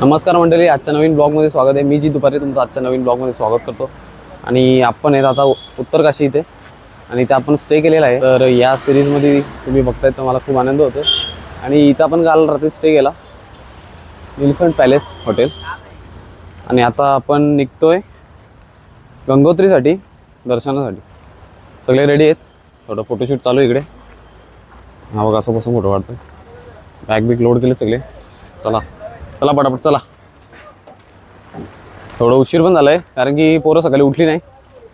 नमस्कार मंडळी, आजच्या नवीन ब्लॉगमध्ये स्वागत आहे. मी जी दुपारी तुमचं आजच्या नवीन ब्लॉगमध्ये स्वागत करतो. आणि आपण आहेत आता उत्तरकाशी इथे आणि इथे आपण स्टे केलेला आहे. तर या सिरीजमध्ये तुम्ही बघताय तर मला खूप आनंद होतो. आणि इथं आपण काल रात्री स्टे केला, नीलकंठ पॅलेस हॉटेल. आणि आता आपण निघतोय गंगोत्रीसाठी, दर्शनासाठी. सगळे रेडी आहेत. थोडं फोटोशूट चालू आहे इकडे. हा बघा असं फोटो काढतोय. बॅग बिग लोड केले सगळे. चला चला पटापट चला. थोडं उशीर पण झालाय कारण की पोरं सकाळी उठली नाही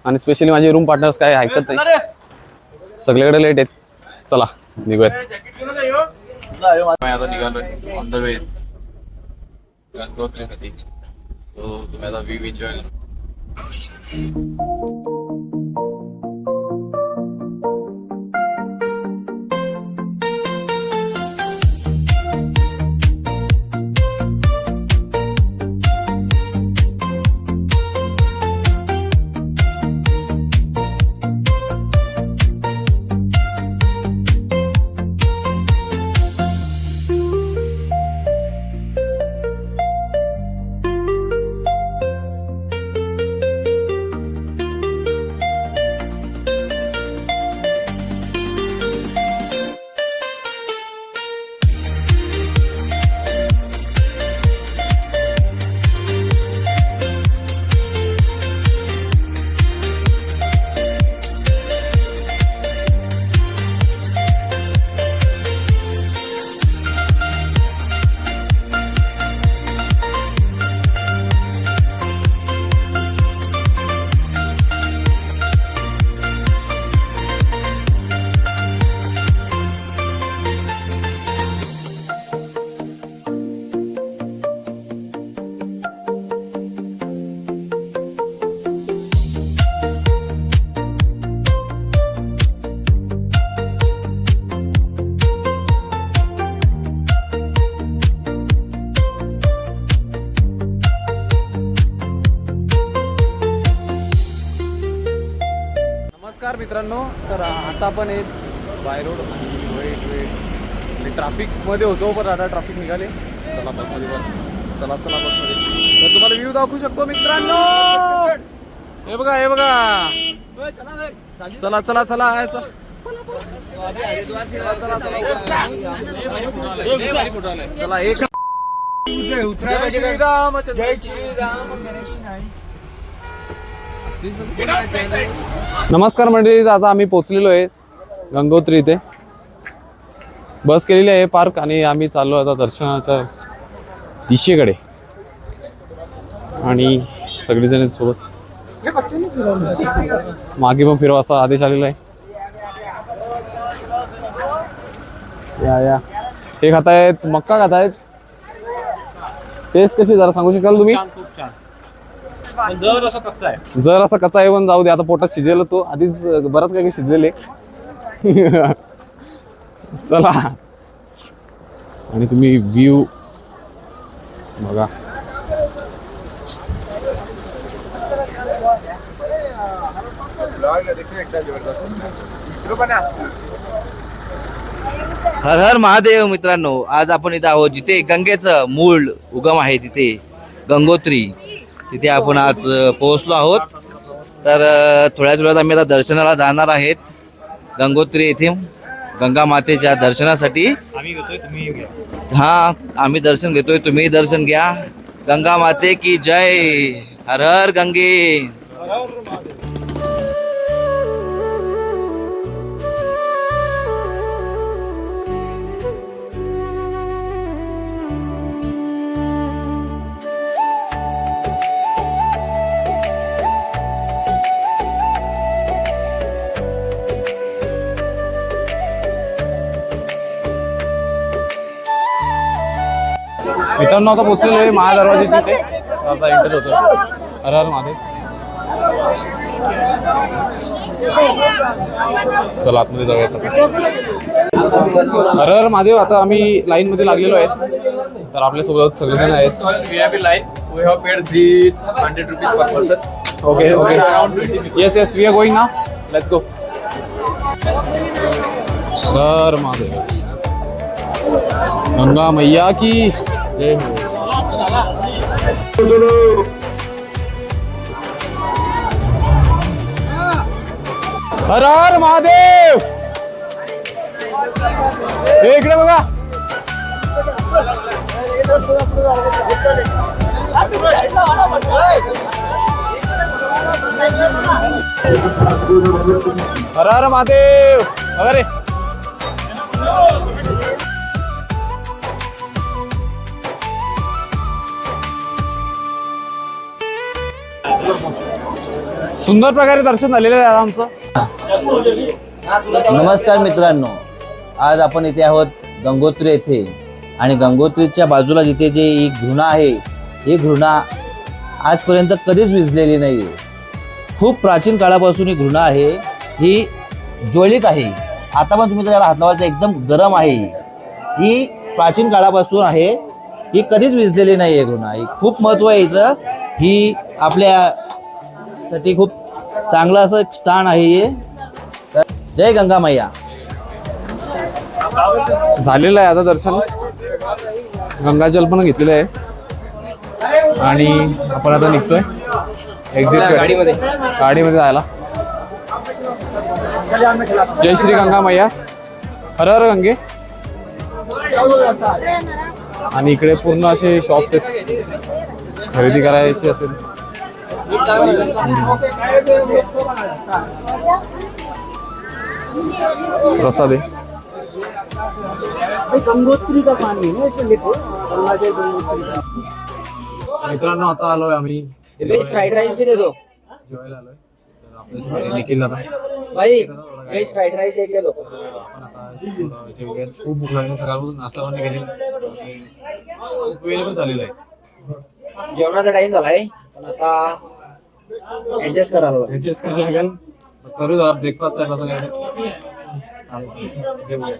आणि स्पेशली माझे रूम पार्टनर्स काय ऐकत नाही. सगळीकडे लेट आहेत. चला निघूयात. आता निघालोय ऑन द वे गंगोत्रीसाठी. सो तुम्ही आता व्ह्यू एन्जॉय करा. नमस्कार मित्रांनो, तर आता आपण बाय रोड वेट ट्रॅफिकमध्ये होतो, पण आता ट्रॅफिक निघाले. चला बसमध्ये चला बसमध्ये. तर तुम्हाला व्ह्यू दाखवू शकतो मित्रांनो. हे बघा हे बघा. चला चला चला चला एक जय श्रीराम. जय श्रीराम. नमस्कार मंडळी, आता आम्ही पोहोचलेलो आहे गंगोत्री. इथे बस केलेली आहे पार्क आणि आम्ही चाललो आता दर्शनाच्या दिशेकडे. आणि सगळेजण सोबत. मागे पण फिरवा असा आदेश आलेला आहे. या हे खातायत, मक्का खातायत. टेस्ट कशी जरा सांगू शकाल तुम्ही? जर असा कच्चा आहे पण जाऊ दे, आता पोटात शिजेल तो. आधीच बराच काही शिजलेले. चला. आणि तुम्ही व्ह्यू बघा. हर हर महादेव. मित्रांनो, आज आपण इथं आहोत जिथे गंगेचं मूळ उगम आहे, तिथे गंगोत्री. तिथे आपण आज पोहोचलो आहोत. तर थोड्याच वेळात आम्ही आता दर्शनाला जाणार आहेत गंगोत्री येथे गंगा मातेच्या दर्शनासाठी. हा, आम्ही दर्शन घेतोय, तुम्ही दर्शन घ्या. गंगा माते की जय. हर हर गंगे. मित्रांनो, आता पोहोचलेलो आहे महादरवाजेची. इथे आता एंटर होतो. हर हर महादेव. चला आतमध्ये जाऊयात. हर हर महादेव. आता आम्ही लाईन मध्ये लागलेलो आहेत. तर आपल्यासोबत सगळेजण आहेत. Okay yes we are going now. Let's go. हर महादेव. गंगा मैया की जय हो. हर हर महादेव. हे इकडे बघा. हर हर महादेव. बघा रे. सुंदर प्रकारे दर्शन झालेलं आहे आमचं. नमस्कार मित्रांनो, आज आपण इथे आहोत गंगोत्री येथे आणि गंगोत्रीच्या बाजूला जिथे जे ही घृणा आहे, ही घृणा आजपर्यंत कधीच विझलेली नाही. खूप प्राचीन काळापासून ही घृणा आहे, ही ज्वलित आहे. आता पण तुम्ही त्याला हात लावायचा, एकदम गरम आहे. ही प्राचीन काळापासून आहे, ही कधीच विझलेली नाही आहे घृणा. ही खूप महत्त्व आहे हिचं. ही आपल्यासाठी खूप चांगलं असं एक स्थान आहे हे. तर जय गंगा मैया. झालेलं आहे आता दर्शन. गंगाजल पण घेतलेलं आहे आणि आपण आता निघतोय एक्झिट गाडीमध्ये जायला. जय श्री गंगा मैया. हर हर गंगे. आणि इकडे पूर्ण असे शॉप्स आहेत, खरेदी करायची असेल. प्रसाद आहे. मित्रांनो आता आलोय आम्ही फ्राइड राइस भी दे दो जेवायला आलोय. तर आपल्यासोबत निखिल दादा. भाई वेज फ्राइड राइस एक दे दो. आपण आता जेवूया. खूप भूक लागली, सकाळपासून नाश्ता पण केली, खूप वेळ पण झालेला आहे. जेवणाचा टाइम झालाय पण आता ऍडजस्ट करा लागेल. ऍडजस्ट करायला लागेल. करू जरा ब्रेकफास्ट टाइम असं जेवूया.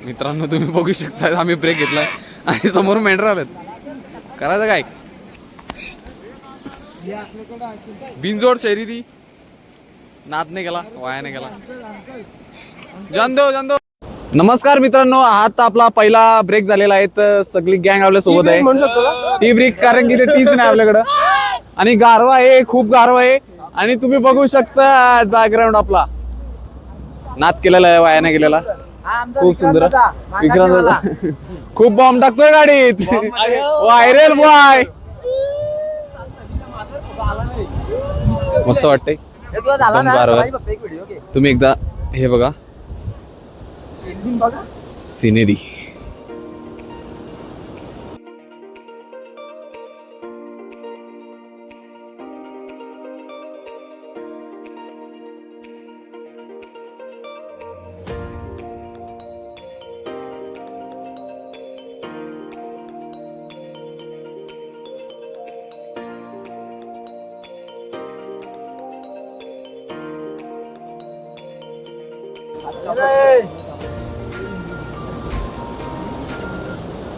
मित्रांनो तुम्ही बघू शकता आम्ही ब्रेक घेतलाय आणि समोर मेंढर आलेत. करायचं काय? बिनजोड शैरी ती नाद नाही गेला, वाया नाही गेला. जान दो. नमस्कार मित्रांनो, आता आपला पहिला ब्रेक झालेला आहे. तर सगळी गँग आपल्या सोबत आहे. म्हणू शकतो टी ब्रेक, कारण की ते टीच नाही आपल्याकडं. आणि गारवा आहे, खूप गारवा आहे. आणि तुम्ही बघू शकता बॅकग्राऊंड आपला नाद केलेला आहे, वाया नाही गेलेला. खूप सुंदर विक्रांत दादा खूप बॉम्ब टाकतोय गाडीत. Viral boy. मस्त वाटतंय. तुम्ही एकदा हे बघा सिनेरी.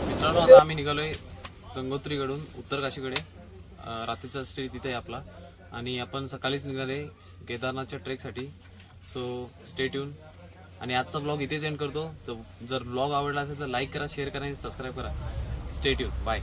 मित्रांनो आता आम्ही निघालोय गंगोत्रीकडून उत्तर काशीकडे. रात्रीचा स्टे तिथे आहे आपला आणि आपण सकाळीच निघाले केदारनाथच्या ट्रेकसाठी. So stay tune. आणि आजचा ब्लॉग इथेच एंड करतो. तर जर ब्लॉग आवडला असेल तर लाईक करा, शेअर करा आणि सबस्क्राईब करा. Stay tune. बाय.